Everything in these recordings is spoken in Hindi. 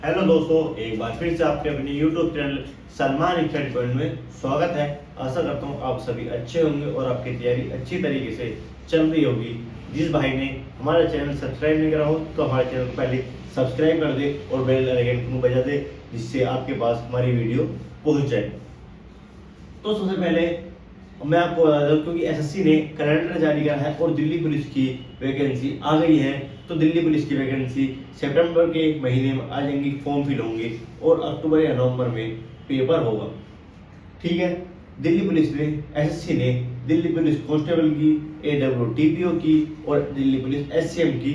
हेलो दोस्तों, एक बार फिर से आपके अपने YouTube channel Salman study point में स्वागत है। आशा करता हूँ आप सभी अच्छे होंगे और आपकी तैयारी अच्छी तरीके से चल रही होगी। जिस भाई ने हमारा चैनल सब्सक्राइब नहीं करा हो तो हमारे चैनल को पहले सब्सक्राइब कर दे और बेल आइकन को बजा दे, जिससे आपके पास हमारी वीडियो पहुँच जाए। तो सबसे पहले मैं आपको बता दूं, क्योंकि एसएससी ने कैलेंडर जारी करा है और दिल्ली पुलिस की वैकेंसी आ गई है। तो दिल्ली पुलिस की वैकेंसी सितंबर के महीने में आ जाएंगी, फॉर्म फिल होंगे और अक्टूबर या नवंबर में पेपर होगा। ठीक है। दिल्ली पुलिस ने एसएससी ने दिल्ली पुलिस कांस्टेबल की, AWTPO की और दिल्ली पुलिस SCM की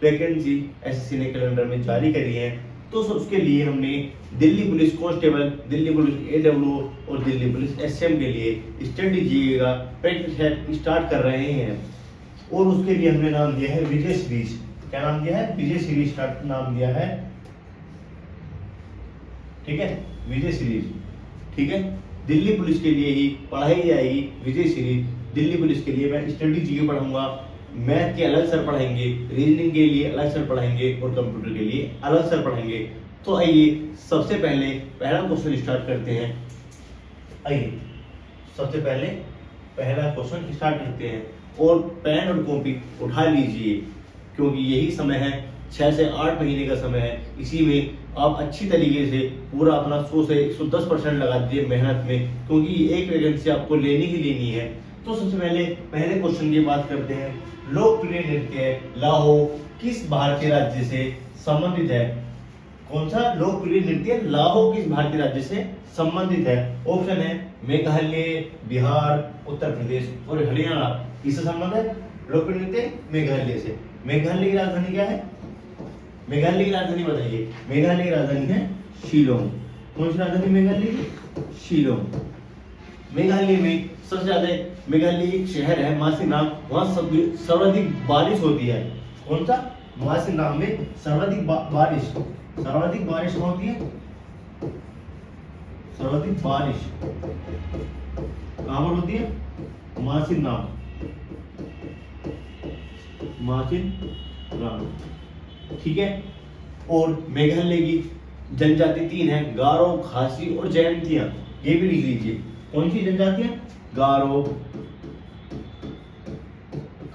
वैकेंसी एसएससी ने कैलेंडर में जारी करी है। तो उसके लिए हमने Delhi police constable, Delhi police AWO और दिल्ली पुलिस SCM के लिए स्टडी कीजिएगा, प्रैक्टिस स्टार्ट कर रहे हैं। और उसके लिए हमने नाम दिया है विजय सीरीज। क्या नाम दिया है? विजय सीरीज का नाम दिया है। ठीक है, विजय सीरीज। ठीक है, दिल्ली पुलिस के लिए ही पढ़ाई जाएगी विजय सीरीज। दिल्ली पुलिस के लिए मैं स्टडी जी पढ़ाऊंगा, मैथ के अलग सर पढ़ाएंगे, रीजनिंग के लिए अलग सर पढ़ाएंगे और कंप्यूटर के लिए अलग सर पढ़ाएंगे। तो आइए सबसे पहले पहला क्वेश्चन स्टार्ट करते हैं। आइए सबसे पहले पहला क्वेश्चन स्टार्ट करते हैं और पेन और कॉपी उठा लीजिए, क्योंकि यही समय है, 6 से 8 महीने का समय है। इसी में आप अच्छी तरीके से पूरा अपना 100 से 110% लगा दीजिए मेहनत में, क्योंकि एक वैकेंसी आपको लेनी ही लेनी है। तो सबसे पहले क्वेश्चन की बात करते हैं। लोकप्रिय नृत्य लाहो किस भारतीय राज्य से संबंधित है? कौन सा लोकप्रिय नृत्य लाहो किस भारतीय राज्य से संबंधित है? ऑप्शन है मेघालय, बिहार, उत्तर प्रदेश और हरियाणा। किससे संबंध है लोकप्रिय नृत्य? मेघालय से। मेघालय की राजधानी क्या है? मेघालय की राजधानी बताइए। मेघालय की राजधानी है शिलोंग। कौन सी राजधानी मेघालय की? शिलोंग। मेघालय में सबसे ज्यादा, मेघालय एक शहर है मासिनाम, वहां सर्वाधिक बारिश होती है। कौन सा? मासिनाम में सर्वाधिक बारिश कहाँ होती है? सर्वाधिक बारिश कहाँ पर होती है? मासिनाम। ठीक है। और मेघालय की जनजाति 3 है, गारो, खासी और जयंतिया। ये भी लिख लीजिए। कौन सी जनजातियां? गारो,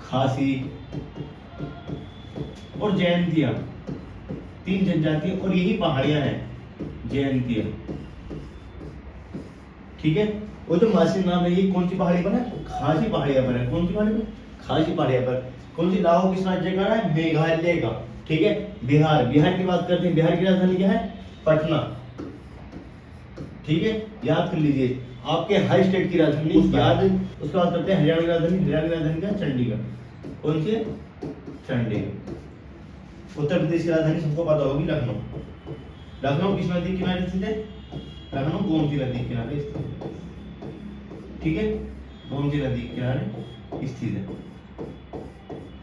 खासी और जयंतिया। 3 जनजातियां और यही पहाड़ियां हैं जयंतिया। ठीक है। वो जो मासिक नाम है, ये कौन सी पहाड़ी पर है? खासी पहाड़िया पर है। कौन सी पहाड़ी पर? खासी पहाड़िया पर। कौन सी? लाहो किस राज्य का है? मेघालय का। ठीक है। बिहार की बात करते हैं। बिहार की राजधानी क्या है? पटना। ठीक है, याद कर लीजिए आपके हर स्टेट की राजधानी याद। उसके बाद करते हैं हरियाणा की राजधानी। हरियाणा की राजधानी क्या है? चंडीगढ़। कौन सी है? चंडीगढ़। उत्तर प्रदेश की राजधानी सबको पता होगी, लखनऊ। लखनऊ किस नदी के किनारे स्थित है? लखनऊ गोमती नदी के किनारे स्थित है। ठीक है, गोमती नदी के किनारे स्थित है।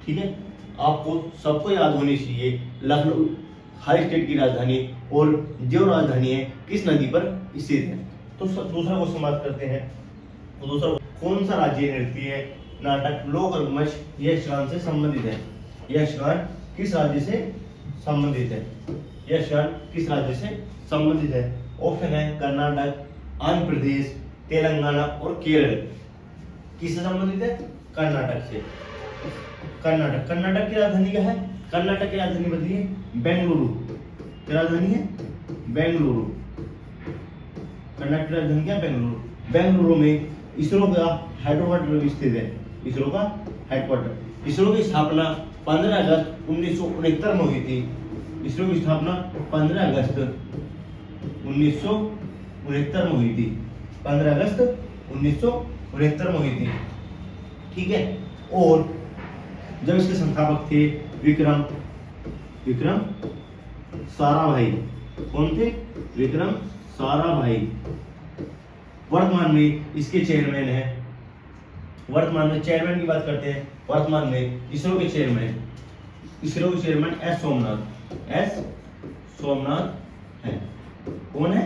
ठीक है, आपको सबको याद होनी चाहिए लखनऊ हर स्टेट की राजधानी, और जो राजधानी है किस नदी पर स्थित है। तो दूसरा क्वेश्चन बात करते हैं। तो दूसरा, कौन सा राज्य नृत्य, नाटक, लोक रंगमंच यक्षगान से संबंधित है? यक्षगान किस राज्य से संबंधित है? यक्षगान किस राज्य से संबंधित है? ऑप्शन है कर्नाटक, आंध्र प्रदेश, तेलंगाना और केरल। किससे संबंधित है? कर्नाटक से। कर्नाटक की राजधानी क्या है? कर्नाटक की राजधानी बताइए। बेंगलुरु की राजधानी है बेंगलुरु। कर्नाटक की राजधानी क्या? बेंगलुरु। बेंगलुरु में इसरो का हेडक्वार्टर स्थित है। इसरो का हेडक्वार्टर। इसरो की स्थापना 15 अगस्त 1969 में हुई थी। इसरो की स्थापना 15 अगस्त 1969 में हुई थी। 15 अगस्त 1969 में हुई थी। ठीक है। और जब इसके संस्थापक थे विक्रम साराभाई। कौन थे? विक्रम साराभाई। वर्तमान में इसके चेयरमैन है। वर्तमान में चेयरमैन की बात करते हैं। वर्तमान में इसरो के चेयरमैन एस सोमनाथ है। कौन है?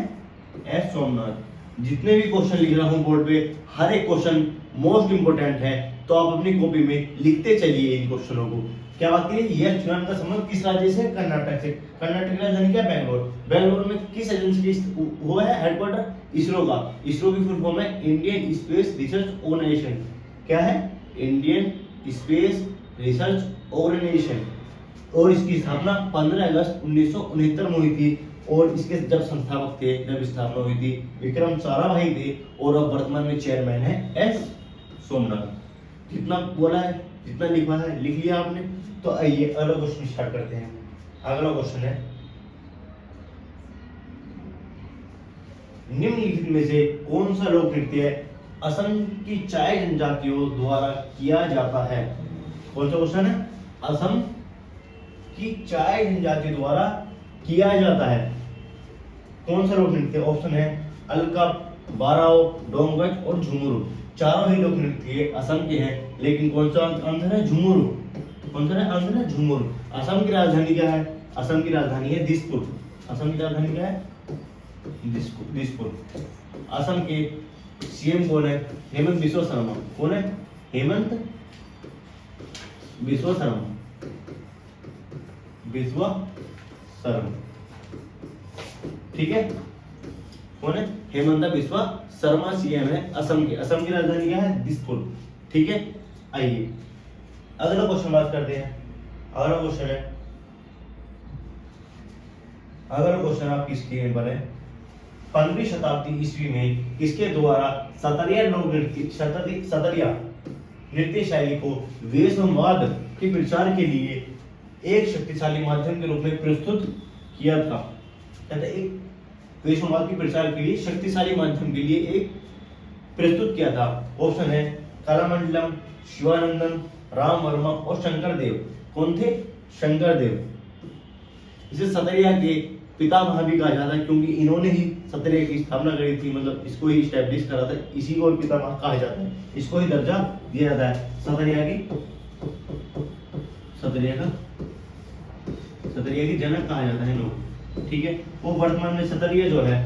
एस सोमनाथ। जितने भी क्वेश्चन लिख रहा हूं बोर्ड पे, हर एक क्वेश्चन मोस्ट इंपोर्टेंट है, तो आप अपनी कॉपी में लिखते चलिए इन क्वेश्चनों को। क्या बात करिए, यह चुनाव का संबंध किस राज्य से? कर्नाटक से। कर्नाटक की राजधानी क्या? बैंगलोर। बैंगलोर में किस एजेंसी की हुआ है हेडक्वार्टर? इसरो का। इसरो की फुल फॉर्म है इंडियन स्पेस रिसर्च ऑर्गेनाइजेशन। क्या है? Indian Space Research Organisation. और इसकी स्थापना 15 अगस्त 1969 में हुई थी। और इसके जब संस्थापक थे, जब स्थापना हुई थी, विक्रम साराभाई थे। और अब वर्तमान में चेयरमैन है एस सोमनाथ। कितना बोला है, जितना लिखा है लिख लिया आपने। तो आइए अगला क्वेश्चन स्टार्ट करते हैं। अगला क्वेश्चन है, निम्नलिखित में से कौन सा लोक नृत्य असम की चाय जनजातियों द्वारा किया जाता है? कौन सा क्वेश्चन है? असम की चाय जनजाति द्वारा किया जाता है कौन सा लोक नृत्य? ऑप्शन है अलका, बाराओ, डोंगच और झुमुरु। चारों ही लोक नृत्य असम के हैं, लेकिन कौन सा आंसर है? झुमुरु। कौन सा आंसर है? झुमुरु। असम की राजधानी क्या है? असम की राजधानी है दिसपुर। असम की राजधानी क्या है? दिसपुर। असम के सीएम कौन है? हेमंत बिस्वा शर्मा। कौन है? हेमंत बिस्वा शर्मा। बिस्वा शर्मा, ठीक है। कौन है? हेमंत बिस्वा शर्मा सीएम है असम के। असम की राजधानी क्या है? दिसपुर, ठीक है। आइए अगला क्वेश्चन बात करते हैं। अगला क्वेश्चन है, अगला क्वेश्चन आपकी स्क्रीन पर है। 15वीं शताब्दी ईस्वी में किसके द्वारा सतरिया लोक नृत्य, सतरिया नृत्य शैली को वैष्णववाद के प्रचार के लिए एक शक्तिशाली माध्यम के रूप में प्रस्तुत किया था? कहते एक वैष्णववाद के प्रचार के लिए शक्तिशाली माध्यम के लिए एक प्रस्तुत किया था। ऑप्शन है कलामंडलम, शिवानंदन, राम वर्मा और शंकर देव। कौन थे? शंकर देव। इसे सतरिया के पितामह भी कहा जाता है, क्योंकि इन्होंने ही सतरिया की स्थापना करी थी, मतलब इसको ही स्टैब्लिश करा था। इसी को पितामह कहा जाता है, इसको ही दर्जा दिया जाता है सतरिया की जनक कहा जाता है लोग, ठीक है। वो वर्तमान में सतरिया जो है,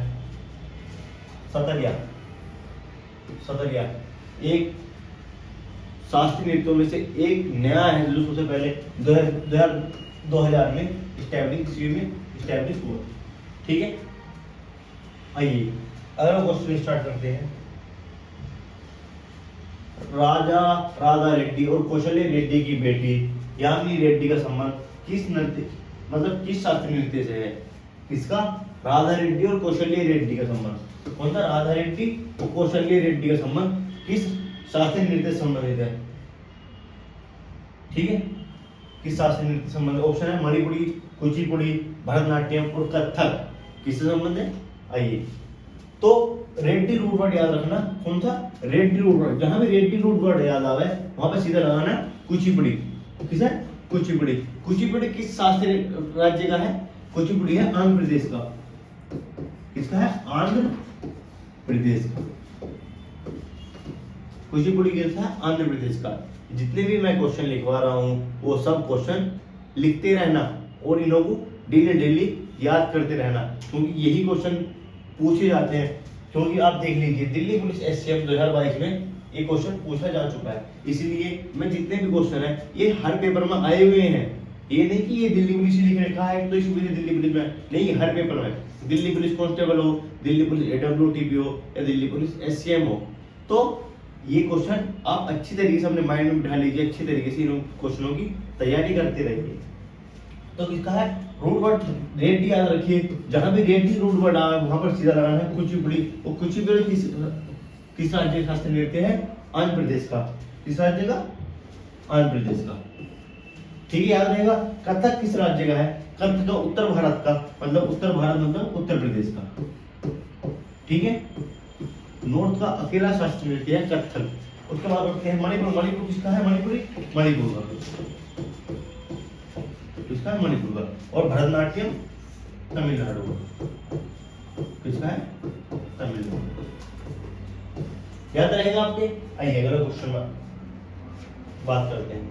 सतरिया एक शास्त्रीय नृत्यों में से एक नया है, जो सबसे पहले 2000 में स्टैब्लिश हुआ, ठीक है। आइए अगला क्वेश्चन स्टार्ट करते हैं। राजा राधा रेड्डी और कौशल्य रेड्डी की बेटी यामिनी रेड्डी का संबंध किस नृत्य, मतलब किस शास्त्रीय नृत्य से है? किसका? राधा रेड्डी और कौशल्य रेड्डी का संबंध। कौन सा? राधा रेड्डी और कौशल्य रेड्डी का संबंध किस शास्त्रीय नृत्य से संबंधित है? ठीक है, किस शास्त्रीय नृत्य से संबंधित? ऑप्शन है मणिपुरी, कुचिपुड़ी, भरतनाट्यम और कथक। किससे संबंध है? आइए, तो रेड्डी रूट वर्ड याद रखना। कौन सा? रेड्डी रूट वर्ड। जहां भी रेड्डी रूट वर्ड याद आवे वहां पे सीधा लगाना कुचिपुड़ी। किस है? कुचिपुड़ी। कुचिपुड़ी किस शास्त्रीय राज्य का है? कुचिपुड़ी है आंध्र प्रदेश का। किसका है? आंध्र प्रदेश का। कुचिपुड़ी कैसा है? आंध्र प्रदेश का। जितने भी मैं क्वेश्चन लिखवा रहा हूँ वो सब क्वेश्चन लिखते रहना और इन्हों को डेली याद करते रहना, क्योंकि यही क्वेश्चन पूछे जाते हैं। क्योंकि आप देख लीजिए दिल्ली पुलिस एससीएम 2022 में ये क्वेश्चन पूछा जा चुका है, इसीलिए मैं जितने भी क्वेश्चन है ये हर पेपर में आए हुए हैं। ये नहीं कि ये दिल्ली पुलिस लिख रखा है तो इस वजह दिल्ली पुलिस में नहीं, हर पेपर में दिल्ली पुलिस कांस्टेबल हो, दिल्ली पुलिस एडब्ल्यूटीपी हो या दिल्ली पुलिस एससीएम हो, तो ये क्वेश्चन आप अच्छी तरीके से अपने माइंड में बिठा लीजिए, अच्छी तरीके से इन क्वेश्चनों की तैयारी करते रहिए। तो किसका है? रूट वर्ड रेड्डी याद रखिए, जहां भी रेड्डी रूट वर्ड आए वहां पर सीधा लगाना है कुचिपुड़ी। और कुचिपुड़ी किस राज्य का शास्त्रीय नृत्य है? आंध्र प्रदेश का। किस राज्य का? आंध्र प्रदेश का, ठीक है, याद रहेगा। कथक किस राज्य का है? कथक का उत्तर भारत का, मतलब उत्तर भारत मतलब उत्तर प्रदेश का, ठीक है। नॉर्थ का अकेला शास्त्रीय नृत्य है कथक। उसके बाद बढ़ते हैं मणिपुर। मणिपुर किसका है? मणिपुरी मणिपुर का। किसका है? मणिपुर का। और भरतनाट्यम तमिलनाडु का। किसका है? तमिलनाडु। याद रहेगा आपके? आइए अगला क्वेश्चन बात करते हैं।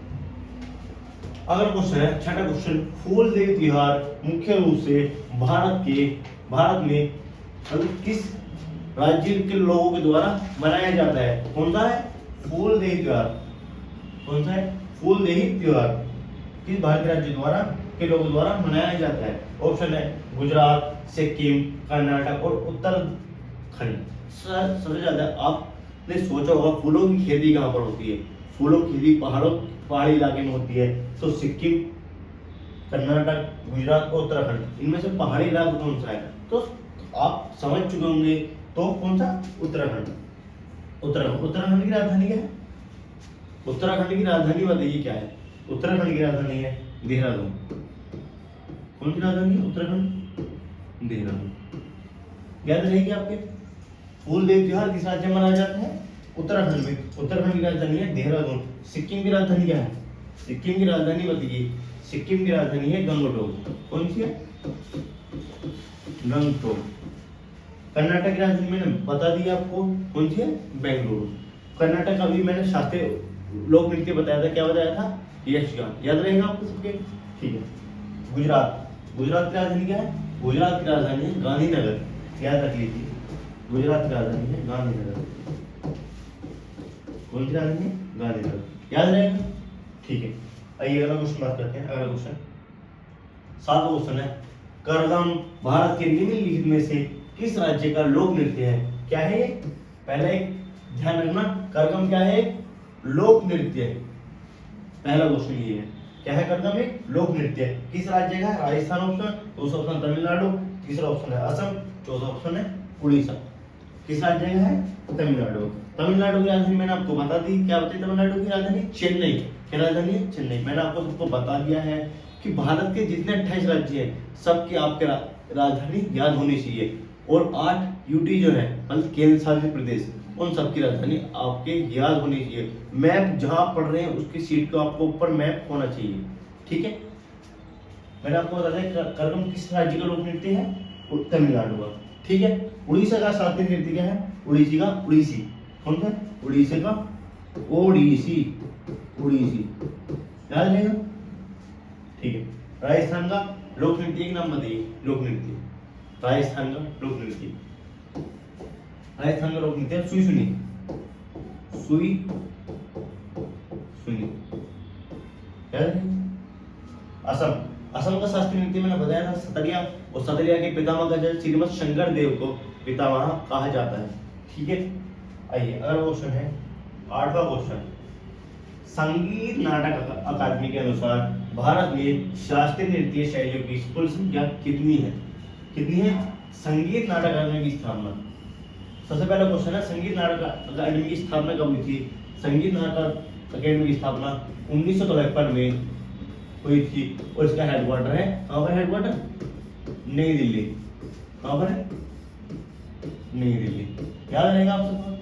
अगला क्वेश्चन है छठा क्वेश्चन। फूल देवी त्योहार मुख्य रूप से भारत में किस राज्य के लोगों के द्वारा मनाया जाता है? कौन सा है? फूल देवी त्योहार। कौन सा है? फूल देवी त्योहार किस भारतीय राज्य द्वारा के लोगों द्वारा मनाया जाता है? ऑप्शन है गुजरात, सिक्किम, कर्नाटक और उत्तराखंड। सबसे ज्यादा आपने सोचा होगा फूलों की खेती कहाँ पर होती है? फूलों की खेती पहाड़ी इलाके में होती है। तो सिक्किम, कर्नाटक, गुजरात और उत्तराखंड, इनमें से पहाड़ी इलाका कौन सा है? तो आप समझ चुके होंगे। तो कौन सा? उत्तराखंड। उत्तराखंड की राजधानी क्या है? उत्तराखंड की राजधानी बताइए क्या है? उत्तराखंड की राजधानी है देहरादून। कौन सी राजधानी है? उत्तराखंड, देहरादून। याद रहेगी आपके। फूल देव त्योहार किस राज्य में मनाया जाता है? उत्तराखंड में। उत्तराखंड की राजधानी है देहरादून। सिक्किम की राजधानी क्या है? सिक्किम की राजधानी बताइए। सिक्किम की राजधानी है गंगटोक। कौन सी है? गंगटोक। कर्नाटक की राजधानी मैंने बता दी आपको, कौन सी है? बेंगलुरु। कर्नाटक अभी मैंने शास्त्रीय लोक नृत्य बताया था, क्या बताया था? यक्षगान। याद रहेगा आपको सबके? ठीक है। गुजरात, गुजरात की राजधानी क्या है? गुजरात की राजधानी है गांधीनगर। याद रख लीजिए, गुजरात की राजधानी है गांधीनगर। कौन सी राजधानी है? गांधीनगर। याद रहेगा? ठीक है। आइए अगला क्वेश्चन बात करते हैं। अगला क्वेश्चन 7वां क्वेश्चन है, करदम भारत के निम्नलिखित में से किस राज्य का लोक नृत्य है? क्या है ये? पहले एक ध्यान रखना, करदम क्या है? लोक नृत्य है। पहला क्वेश्चन ये है, क्या है करदम? एक लोक नृत्य। किस राज्य का है? राजस्थान ऑप्शन, दूसरा ऑप्शन तमिलनाडु, तीसरा ऑप्शन है असम, चौथा ऑप्शन है उड़ीसा। किस राज्य का है? तमिलनाडु। तमिलनाडु की राजधानी मैंने आपको बता दी, क्या बताई तमिलनाडु की राजधानी? चेन्नई। क्या राजधानी है? चेन्नई। मैंने आपको सबको बता दिया है कि भारत के जितने 28 राज्य हैं सबकी आपके राजधानी याद होनी चाहिए, और 8 यूटी जो है मतलब केंद्र शासित प्रदेश, उन सबकी राजधानी आपके याद होनी चाहिए। मैप जहां पढ़ रहे हैं उसकी सीट का आपको ऊपर मैप होना चाहिए। ठीक है। मैंने आपको बता दिया करदम किस राज्य का लोक नृत्य है? तमिलनाडु का। ठीक है। उड़ीसा का शास्त्रीय नृत्य क्या है? उड़ीसी का उड़ीसी। कौन सा? उड़ीसा का ओडिसी। उड़ीसी। याद रहेगा? ठीक है। राजस्थान का लोक नृत्य के नाम बताइए। लोक नृत्य, राजस्थान का लोक नृत्य, राजस्थान का लोक नृत्य सुई सुनी। सुई सुनी। याद है? असम, असम का शास्त्रीय नृत्य मैंने बताया था सतरिया, और सतरिया के पितामह का जल श्रीमद शंकर देव को पितामह कहा जाता है। ठीक है। आइए अगला क्वेश्चन है 8वां क्वेश्चन, संगीत नाटक अकादमी के अनुसार भारत में शास्त्रीय नृत्य शैलियों की कुल संख्या कितनी है? कितनी है? संगीत नाटक अकादमी की स्थापना। सबसे पहला क्वेश्चन है, संगीत नाटक अकादमी की स्थापना कब हुई थी? संगीत नाटक अकादमी की स्थापना 1953 में हुई थी, और इसका हेडक्वार्टर है, कहां पर हेडक्वार्टर? नई दिल्ली। कहां पर है? नई दिल्ली। याद रहेगा आप सबको।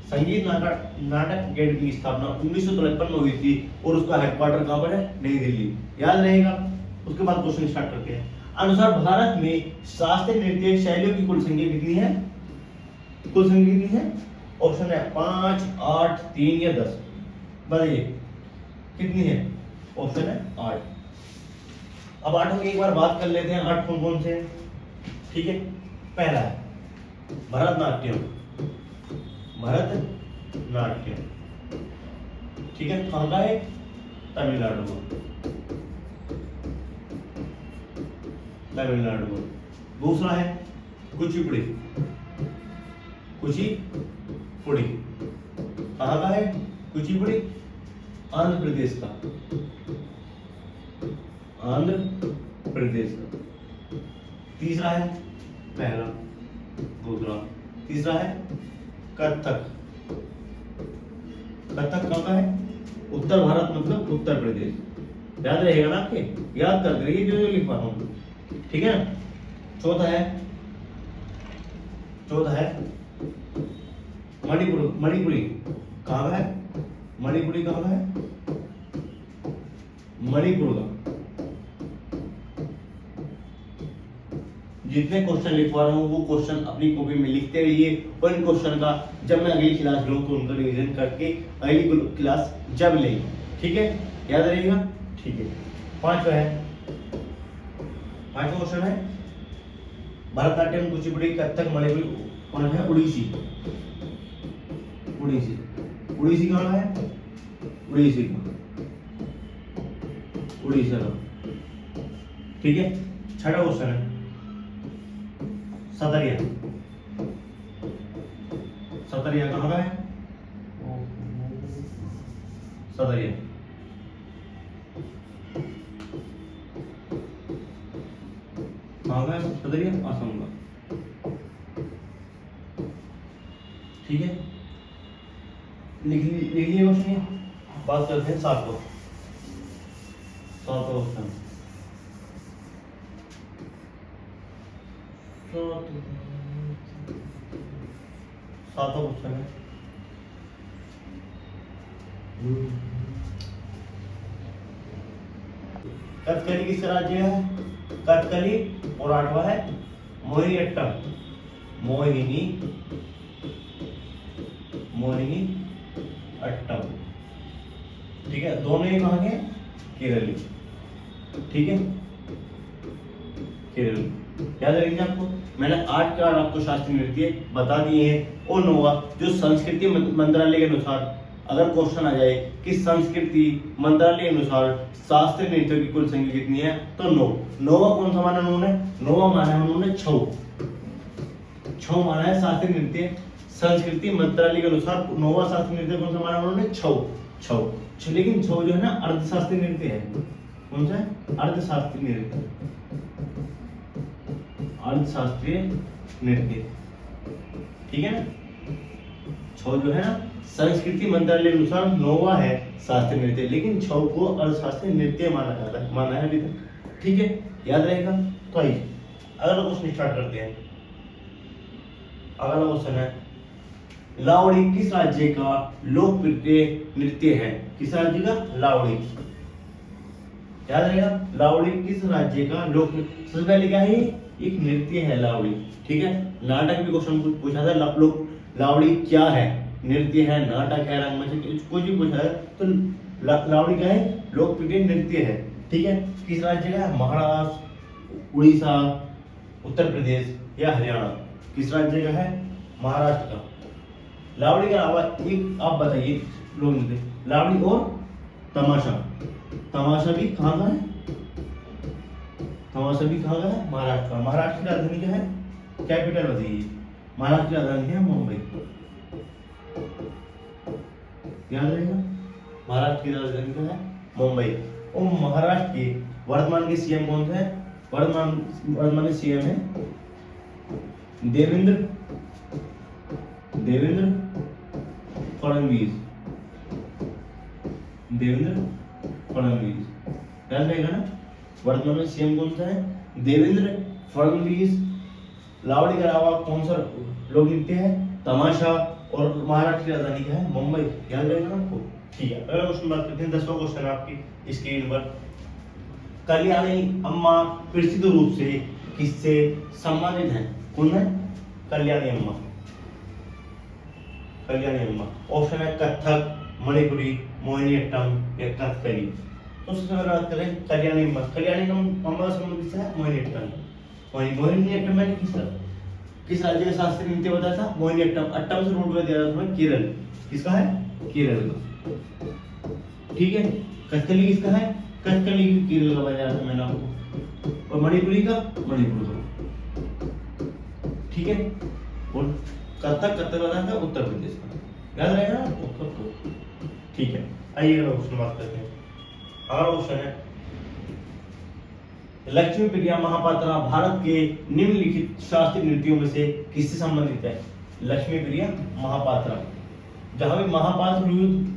संगीत नाटक अकादमी की स्थापना 1953 में हुई थी, और उसका हेडक्वार्टर कहां पर है? नई दिल्ली। याद रहेगा। उसके बाद क्वेश्चन स्टार्ट करते हैं। अनुसार भारत में शास्त्रीय नृत्य शैलियों की कुल संख्या कितनी है? कुल संख्या कितनी है? ऑप्शन है 5, 8, 3 या 10। बताइए कितनी है? ऑप्शन है 8। अब 8 की एक बार बात कर लेते हैं। 8 कौन कौन से? ठीक है। पहला है भरतनाट्यम। भरतनाट्यम। ठीक है। कहां का है? तमिलनाडु में। तमिलनाडु में। दूसरा है कुचिपुड़ी। कुचिपुड़ी कहां का है? कुचिपुड़ी आंध्र प्रदेश का। आंध्र प्रदेश का। तीसरा है पहला, दूसरा। तीसरा है कथक। कथक कहां का है? उत्तर भारत मतलब उत्तर प्रदेश। याद रहेगा ना आपके? याद करते रहिए जो जो लिख पा रहा हूं। ठीक है ना। चौथा है मणिपुरी। कहां का है? मणिपुरी कहां का है? मणिपुर का। जितने क्वेश्चन लिखवा रहा हूँ वो क्वेश्चन अपनी कॉपी में लिखते रहिए, और इन क्वेश्चन का जब मैं अगली क्लास लूँ तो उनका रिवीजन करके अगली क्लास जब लें। ठीक है। याद रहेगा? ठीक है। पांचवा क्वेश्चन है भरतनाट्यम, कुचिपुड़ी, कथक, मणिपुरी। कौन है? उड़ीसी। उड़ीसी कहाँ है? उड़ीसी का। उड़ीसा का। ठीक है, छठा क्वेश्चन है सतरिया। सतरिया कहाँ का है? सतरिया कहाँ का है? सतरिया असम का। ठीक है, लिख लिए क्वेश्चन। बात करते हैं सातवां क्वेश्चन। सातवां क्वेश्चन है कथकली किस राज्य है? कथकली। और आठवां है मोहिनीअट्टम। मोहिनीअट्टम। ठीक है, दोनों ये कहाँ के? केरल। ठीक है, केरल याद रखिए। आपको मैंने 8 के 8 आपको शास्त्रीय नृत्य बता दिए हैं। और 9वां जो संस्कृति मंत्रालय के अनुसार अगर क्वेश्चन आ जाए कि संस्कृति मंत्रालय के अनुसार शास्त्रीय नृत्यों की कुल संख्या कितनी है, तो 9। 9वां कौन सा माना उन्होंने? 9वां माना है उन्होंने छौ माना है शास्त्रीय नृत्य। संस्कृति मंत्रालय के अनुसार 9वां शास्त्रीय नृत्य कौन सा माना उन्होंने? छौ। लेकिन छौ जो है ना अर्धशास्त्रीय नृत्य है। कौन सा है? अर्धशास्त्रीय नृत्य। अर्धशास्त्रीय नृत्य। ठीक है ना, छौ जो है ना संस्कृति मंत्रालय के अनुसार 9वां है शास्त्रीय नृत्य, लेकिन छौ को अर्धशास्त्रीय नृत्य माना है अभी तक। ठीक है, याद रहेगा। तो आइए अगला क्वेश्चन स्टार्ट करते हैं। अगला क्वेश्चन है लावड़ी किस राज्य का लोकप्रिय नृत्य है? किस राज्य का? लावड़ी। याद रहेगा, लावड़ी किस राज्य का लोक? सबसे पहले क्या है? एक नृत्य है लावड़ी। ठीक है, नाटक भी क्वेश्चन पूछा था लावड़ी क्या है? नृत्य है, नाटक है, रंगमंच, कुछ भी पूछा है तो लावड़ी क्या है? लोकप्रिय नृत्य है। ठीक है, किस राज्य का है? महाराष्ट्र, उड़ीसा, उत्तर प्रदेश या हरियाणा? किस राज्य का है? महाराष्ट्र का। लावड़ी के अलावा एक आप बताइए लोग नृत्य, लावड़ी और तमाशा। तमाशा भी कहाँ का है? तमाशा भी कहाँ का है? महाराष्ट्र का। महाराष्ट्र की राजधानी क्या है? कैपिटल बताइए। महाराष्ट्र की राजधानी है मुंबई। याद रहेगा, महाराष्ट्र की राजधानी क्या है? मुंबई। और महाराष्ट्र के वर्तमान के सीएम कौन से हैं? वर्तमान के सीएम है देवेंद्र फडणवीस। याद रहेगा ना, वर्तमान में सीएम कौन सा है? देवेंद्र फडणवीस। लावड़ी के अलावा कौन सा लोक नृत्य है? तमाशा। और महाराष्ट्र की राजधानी क्या है? मुंबई। याद रहेगा ना आपको। ठीक है, अगला क्वेश्चन बात करते हैं। 10वां क्वेश्चन है आपकी स्क्रीन पर। कल्याणी अम्मा प्रसिद्ध रूप से किससे संबंधित है? कौन है? कल्याणी अम्मा। ऑप्शन है कथक, मणिपुरी, मोहिनीअट्टम या कथकली। तो सबसे पहले बात करें कल्याणी अम्मा। कल्याणी अम्मा संबंधित है मोहिनीअट्टम। मोहिनीअट्टम मैंने किस राज्य का शास्त्रीय नृत्य बताया था? मोहिनीअट्टम। अट्टम से रूट में दिया था केरल। किसका है? केरल का। ठीक है, कथकली किसका है? कथकली केरल का बताया था मैंने आपको। और मणिपुरी का? मणिपुर का। ठीक है, और कथक बताया था उत्तर प्रदेश का। याद रहेगा ना उत्तर। ठीक है, आइए अगला क्वेश्चन बात करते हैं। अगला क्वेश्चन है लक्ष्मी प्रिया महापात्रा भारत के निम्नलिखित शास्त्रीय नृत्यों में से किससे संबंधित है? लक्ष्मी प्रिया महापात्रा। जहां भी महापात्र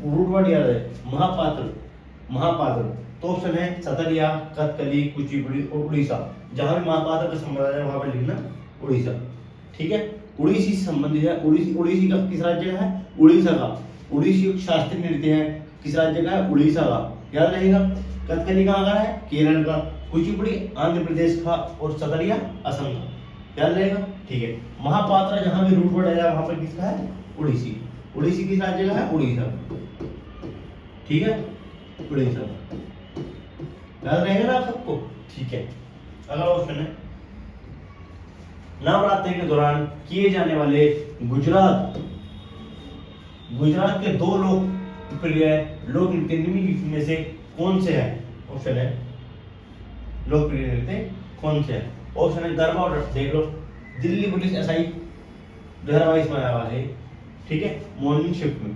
रूट वर्ड याद है, महापात्र तो ऑप्शन है सतरिया, कथकली, कुचिपुड़ी और उड़ीसा। जहां भी महापात्र का संबंध है वहां पर लिखना उड़ीसा। ठीक है, उड़ीसी से संबंधित है। उड़ीसी का किस राज्य का है? उड़ीसा का। उड़ीसी शास्त्रीय नृत्य है, किस राज्य का है? उड़ीसा का। याद रहेगा। कथकली कहाँ का है? केरल का। कुचिपुड़ी आंध्र प्रदेश का। और सतरिया असम का। याद रहेगा। ठीक है, महापात्रा जहां भी रूट वर्ड आया वहां पर किसका है? उड़ीसी। उड़ीसी किस राज्य का है? उड़ीसा। ठीक है, उड़ीसा। याद रहेगा ना सबको। ठीक है, अगला क्वेश्चन है नवरात्रि के दौरान किए जाने वाले गुजरात के 2 लोकप्रिय लोक नृत्य निम्नलिखित में से कौन से हैं? ऑप्शन है लोकप्रिय नृत्य कौन से है? ऑप्शन है गरबा और देख लो, दिल्ली पुलिस एसआई 2022 में आया हुआ है, ठीक है, मॉर्निंग शिफ्ट में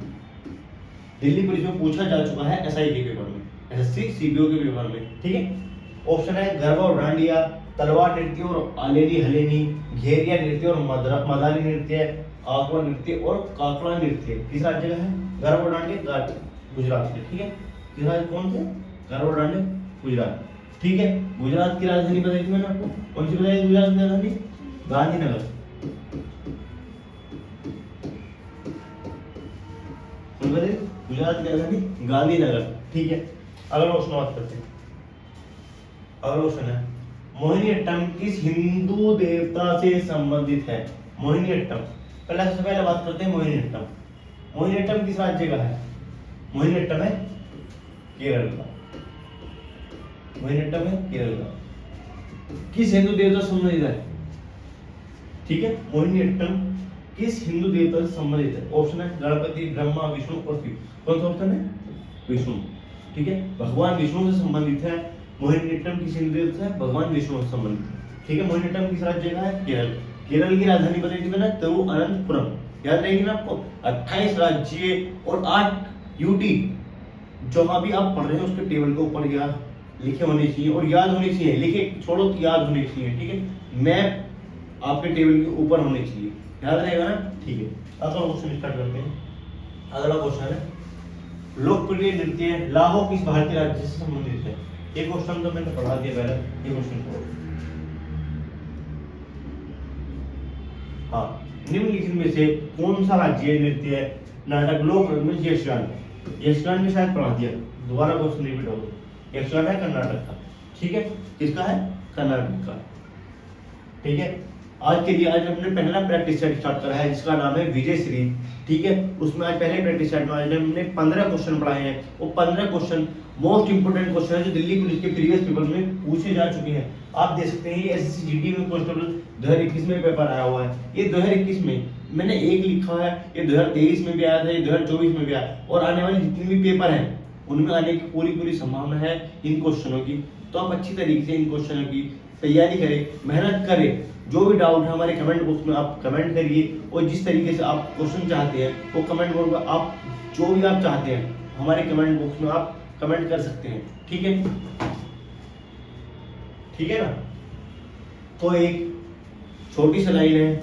दिल्ली पुलिस में पूछा जा चुका है एसआई के पेपर में, एसएससी सीबीओ के पेपर में, ठीक है। ऑप्शन है गरबा और डांडिया, तलवार नृत्य और आलेरी हलेनी, घेरिया नृत्य और मदारी नृत्य, आगवा नृत्य और काकड़ा नृत्य। किस राज्य का है? गरबा और डांडिया गुजरात के, ठीक है। किस राज्य कौन से? गरबा और डांडिया गुजरात, ठीक है। गुजरात की राजधानी बताई थी मैंने आपको, कौन सी बताई? गुजरात की राजधानी गांधीनगर। गुजरात की राजधानी गांधीनगर, ठीक है। अगला क्वेश्चन बात करते हैं। अगला क्वेश्चन है मोहिनीअट्टम किस हिंदू देवता से संबंधित है? मोहिनीअट्टम, पहले सबसे पहले बात करते हैं मोहिनीअट्टम। मोहिनीअट्टम किस राज्य का है? मोहिनीअट्टम है केरल का, मोहिनीअट्टम है केरल का। किस हिंदू देवता से संबंधित है? ठीक है, मोहिनीअट्टम किस हिंदू देवता से संबंधित है? ऑप्शन है गणपति, ब्रह्मा, विष्णु और शिव। कौन सा ऑप्शन है? विष्णु, ठीक है, भगवान विष्णु से संबंधित है। मोहिनीअट्टम किस हिंदू देवता से है? भगवान विष्णु से संबंधित है, ठीक है। मोहिनीअट्टम किस राज्य का है? केरल। केरल की राजधानी बताई थी मैंने तिरुवनंतपुरम, याद रहेगी ना आपको। 28 राज्य और 8 यूटी, जहां भी आप पढ़ रहे हैं उसके टेबल के ऊपर या लिखे होने चाहिए और याद होने चाहिए, लिखे छोड़ो तो याद होने चाहिए, ठीक है। मैप आपके टेबल के ऊपर होने चाहिए, याद रहेगा ना, ठीक है। अगला क्वेश्चन स्टार्ट करते हैं। अगला क्वेश्चन है लोकप्रिय नृत्य लाहो किस भारतीय राज्य से संबंधित है? ये क्वेश्चन तो मैंने पढ़ा दिया पहले, ये क्वेश्चन को हाँ, निम्नलिखित में से कौन सा राज्य नृत्य नाटक लोक में यक्षगान? यक्षगान में शायद पढ़ा दिया, दोबारा क्वेश्चन रिपीट हो गया। यक्षगान है कर्नाटक का, ठीक है। किसका है? कर्नाटक का, ठीक है। आज के लिए आज हमने पहला प्रैक्टिस सेट स्टार्ट करा है जिसका नाम है विजय सीरीज, ठीक है। उसमें आज पहले प्रैक्टिस सेट में आज हमने 15 क्वेश्चन पढ़ाए हैं। वो 15 क्वेश्चन मोस्ट इंपोर्टेंट क्वेश्चन है जो दिल्ली पुलिस के प्रीवियस पेपर में पूछे जा चुके हैं। आप देख सकते हैं ये एसएससी जीडी में कांस्टेबल 2021 में पेपर आया हुआ है। ये 2021 में मैंने एक लिखा है, ये 2023 में भी आया था, ये 2024 में भी आया, और आने वाले जितने भी पेपर हैं उनमें आने की पूरी संभावना है इन क्वेश्चनों की। तो आप अच्छी तरीके से इन क्वेश्चनों की तैयारी करें, मेहनत करें। जो भी डाउट है हमारे कमेंट बॉक्स में आप कमेंट करिए, और जिस तरीके से आप क्वेश्चन चाहते हैं वो कमेंट बॉक्स में आप जो भी आप चाहते हैं हमारे कमेंट बॉक्स में आप कमेंट कर सकते हैं, ठीक है, ठीक है ना। तो एक छोटी सी लाइन है,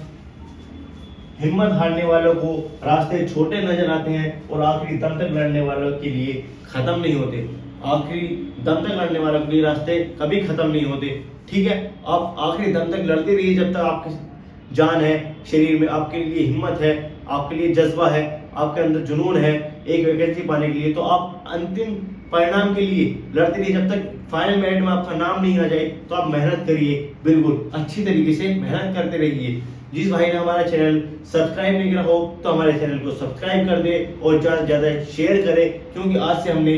हिम्मत हारने वालों को रास्ते छोटे नजर आते हैं और आखिरी दम तक लड़ने वालों के लिए खत्म नहीं होते। आखिरी दम तक लड़ने वालों के लिए रास्ते कभी खत्म नहीं होते, ठीक है। आप आखिरी दम तक लड़ते रहिए जब तक आपकी जान है शरीर में, आपके लिए हिम्मत है, आपके लिए जज्बा है, आपके अंदर जुनून है एक वैकेंसी पाने के लिए। तो आप अंतिम परिणाम के लिए लड़ते रहिए जब तक फाइनल मेरिट में आपका नाम नहीं आ जाए। तो आप मेहनत करिए, बिल्कुल अच्छी तरीके से मेहनत करते रहिए। जिस भाई ने हमारा चैनल सब्सक्राइब नहीं करा हो तो हमारे चैनल को सब्सक्राइब कर दे और ज़्यादा से ज़्यादा शेयर करें, क्योंकि आज से हमने